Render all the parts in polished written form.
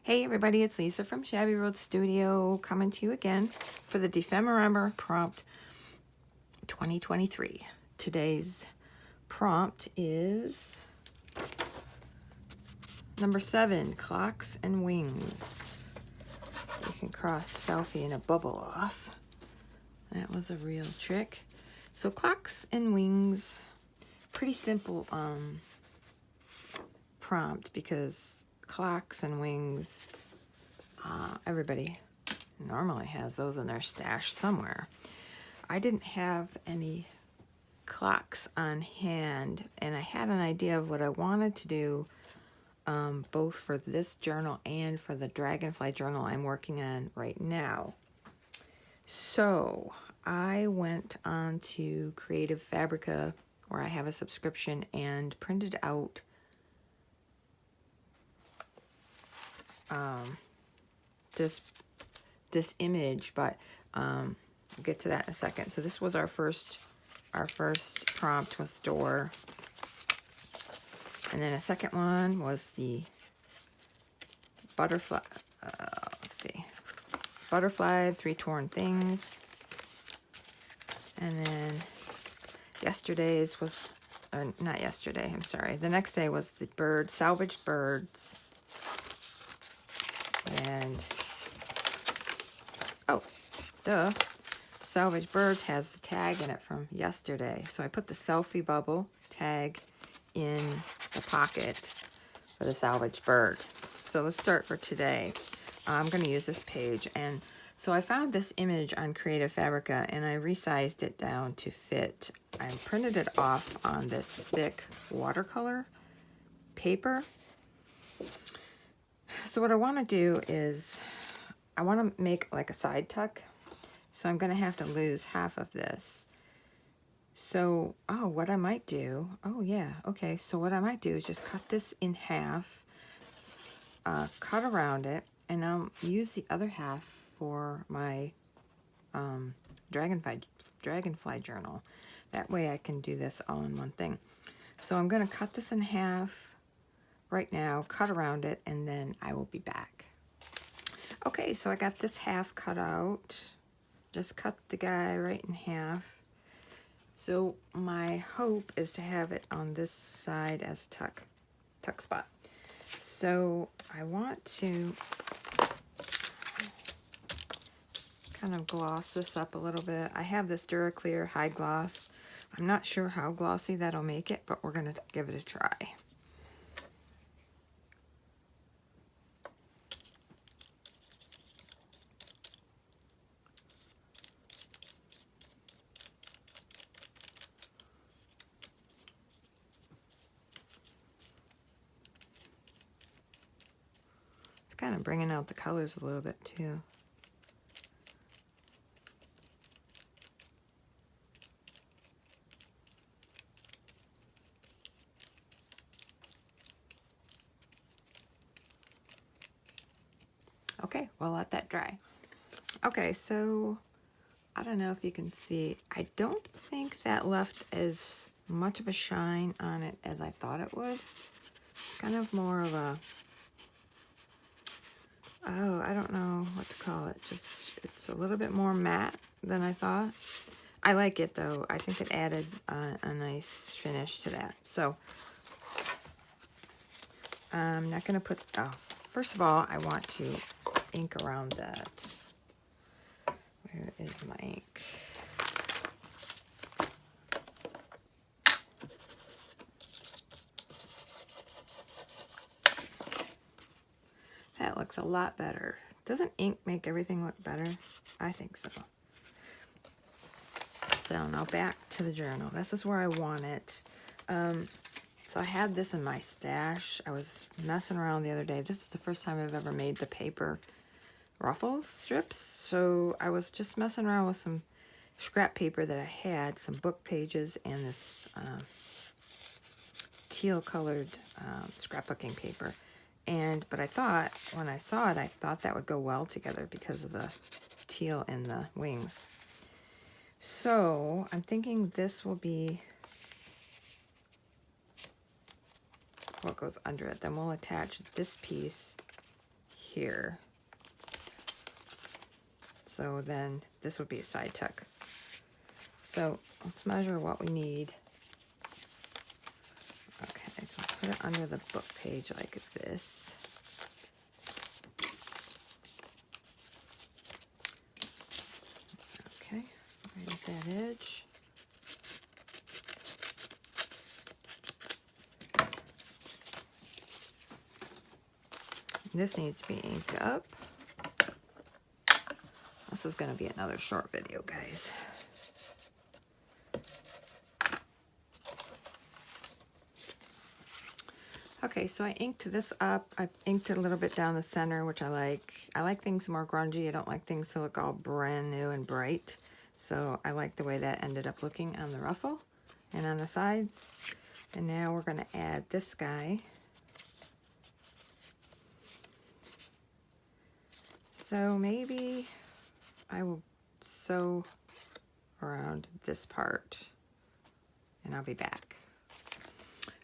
Hey everybody, it's Lisa from Shabby Road Studio coming to you again for the Defemorama prompt 2023. Today's prompt is number 7, clocks and wings. You can cross selfie and a bubble off. That was a real trick. So clocks and wings, pretty simple prompt because clocks and wings, everybody normally has those in their stash somewhere. I didn't have any clocks on hand, and I had an idea of what I wanted to do, both for this journal and for the Dragonfly journal I'm working on right now. So I went on to Creative Fabrica, where I have a subscription, and printed out this image, but we'll get to that in a second. So this was our first prompt was door, and then a second one was the butterfly. Let's see, butterfly, 3 torn things, and then yesterday's was not yesterday. I'm sorry. The next day was the bird, salvaged birds, and oh, duh. Salvage Birds has the tag in it from yesterday. So I put the selfie bubble tag in the pocket for the Salvage Bird. So let's start for today. I'm going to use this page. And so I found this image on Creative Fabrica and I resized it down to fit. I printed it off on this thick watercolor paper. So what I want to do is I want to make like a side tuck. So I'm going to have to lose half of this. So, what I might do, so what I might do is just cut this in half, cut around it, and I'll use the other half for my Dragonfly journal. That way I can do this all in one thing. So I'm going to cut this in half right now, cut around it, and then I will be back. Okay, so I got this half cut out. Just cut the guy right in half. So my hope is to have it on this side as tuck spot. So I want to kind of gloss this up a little bit. I have this Duraclear High Gloss. I'm not sure how glossy that'll make it, but we're going to give it a try. It's kind of bringing out the colors a little bit too. Okay, we'll let that dry. Okay, so I don't know if you can see. I don't think that left as much of a shine on it as I thought it would. It's kind of more of a, I don't know what to call it. Just, it's a little bit more matte than I thought. I like it though. I think it added a nice finish to that. So I'm not going to put, first of all, I want to ink around that. Where is my ink? That looks a lot better. Doesn't ink make everything look better? I think so. So now back to the journal. This is where I want it. So I had this in my stash. I was messing around the other day. This is the first time I've ever made the paper ruffles strips. So I was just messing around with some scrap paper that I had, some book pages, and this teal colored scrapbooking paper. But I thought, when I saw it, I thought that would go well together because of the teal and the wings. So I'm thinking this will be what goes under it. Then we'll attach this piece here. So then this would be a side tuck. So let's measure what we need. Okay, so I'll put it under the book page like this. Okay, right at that edge. This needs to be inked up. This is going to be another short video, guys. Okay, so I inked this up. I inked it a little bit down the center, which I like. I like things more grungy. I don't like things to look all brand new and bright. So I like the way that ended up looking on the ruffle and on the sides. And now we're going to add this guy. So maybe I will sew around this part and I'll be back.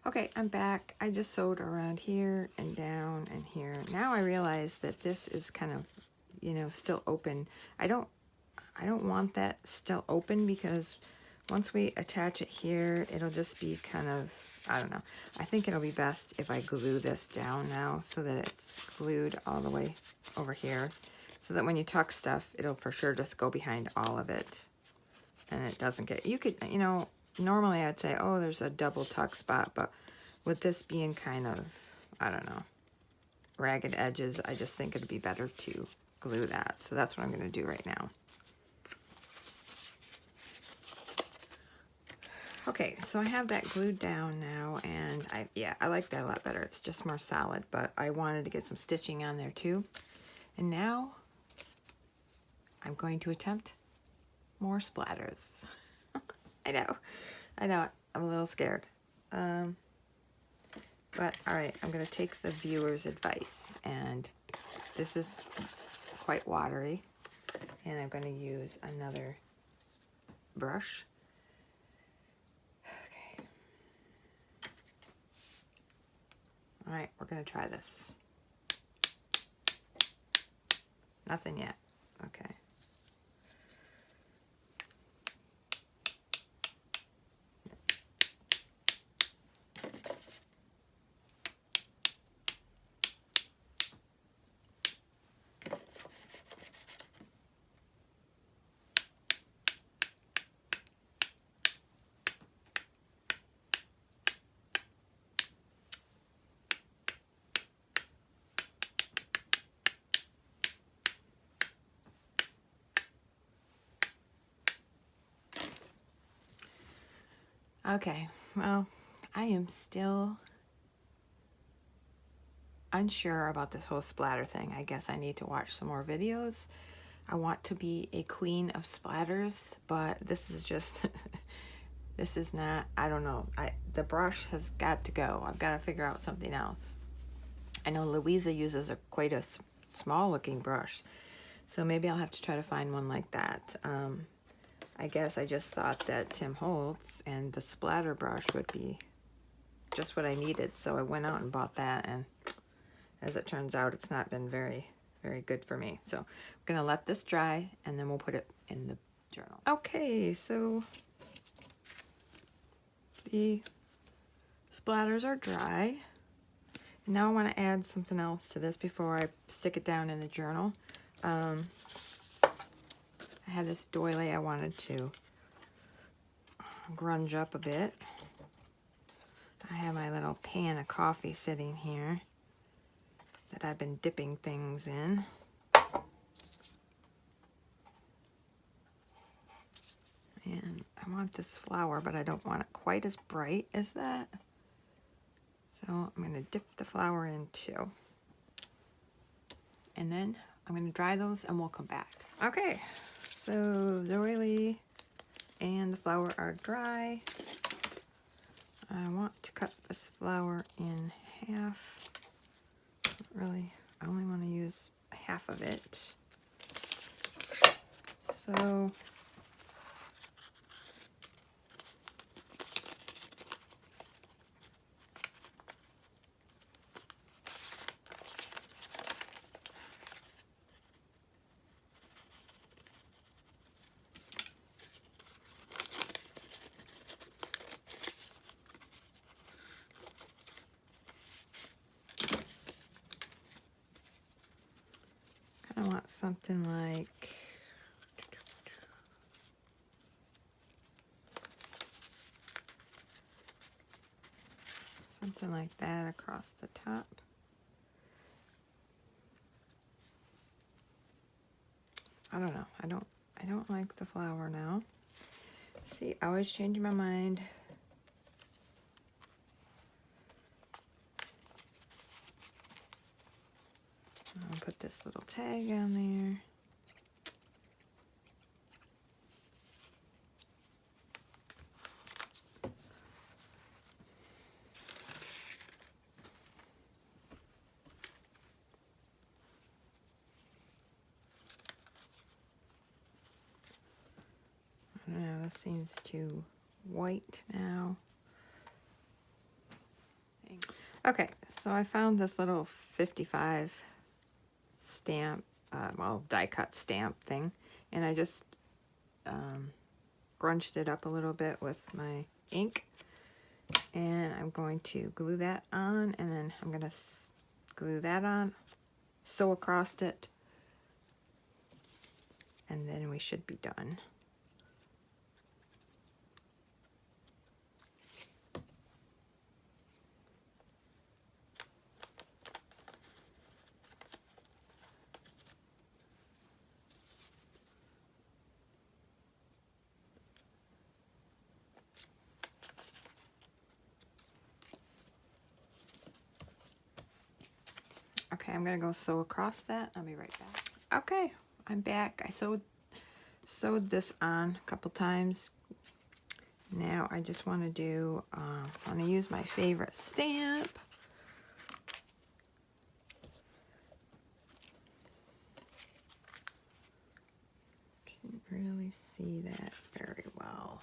Okay, I'm back. I just sewed around here and down and here. Now I realize that this is kind of, you know, still open. I don't want that still open because once we attach it here, it'll just be kind of, I don't know. I think it'll be best if I glue this down now so that it's glued all the way over here. So that when you tuck stuff, it'll for sure just go behind all of it. And it doesn't get, you could, you know, normally I'd say, oh, there's a double tuck spot. But with this being kind of, I don't know, ragged edges, I just think it'd be better to glue that. So that's what I'm going to do right now. Okay, so I have that glued down now. And I like that a lot better. It's just more solid. But I wanted to get some stitching on there too. And now I'm going to attempt more splatters. I know, I'm a little scared. But all right, I'm gonna take the viewer's advice, and this is quite watery, and I'm gonna use another brush. Okay. All right, we're gonna try this. Nothing yet. Okay. Okay, well, I am still unsure about this whole splatter thing. I guess I need to watch some more videos. I want to be a queen of splatters, but this is just, this is not, I don't know. The brush has got to go. I've got to figure out something else. I know Louisa uses quite a small looking brush, so maybe I'll have to try to find one like that. I guess I just thought that Tim Holtz and the splatter brush would be just what I needed, so I went out and bought that, and as it turns out, it's not been very, very good for me. So I'm gonna let this dry, and then we'll put it in the journal. Okay, so the splatters are dry. And now I want to add something else to this before I stick it down in the journal. I had this doily I wanted to grunge up a bit. I have my little pan of coffee sitting here that I've been dipping things in. And I want this flower, but I don't want it quite as bright as that. So I'm going to dip the flower in too. And then I'm going to dry those and we'll come back. Okay. So the doily and the flower are dry. I want to cut this flower in half. Really, I only want to use half of it. So want something like, something like that across the top. I don't know. I don't like the flower now. See, I always change my mind. I'll put this little tag on there. I don't know, this seems too white now. Okay, so I found this little 55 stamp, well, die cut stamp thing, and I just grunched it up a little bit with my ink, and I'm going to glue that on, and then I'm going to glue that on, sew across it, and then we should be done. Okay, I'm gonna go sew across that. I'll be right back. Okay, I'm back. I sewed this on a couple times. Now I just want to do, I'm going to use my favorite stamp. Can't really see that very well.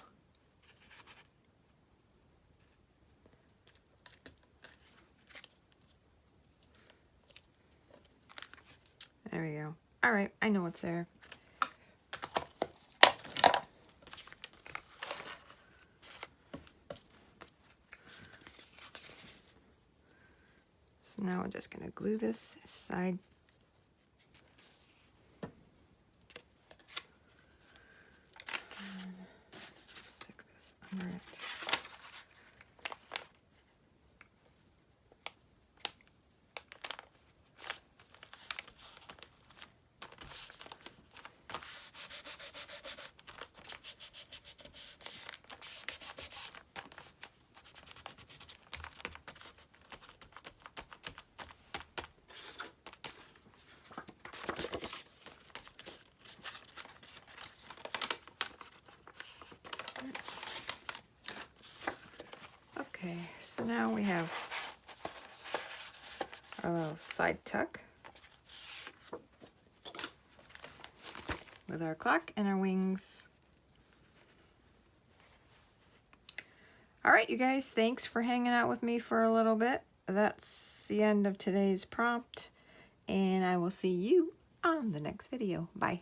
There we go. All right, I know it's there. So now we're just going to glue this side. Stick this under it. Okay, so now we have our little side tuck with our clock and our wings. All right, you guys, thanks for hanging out with me for a little bit. That's the end of today's prompt, and I will see you on the next video. Bye.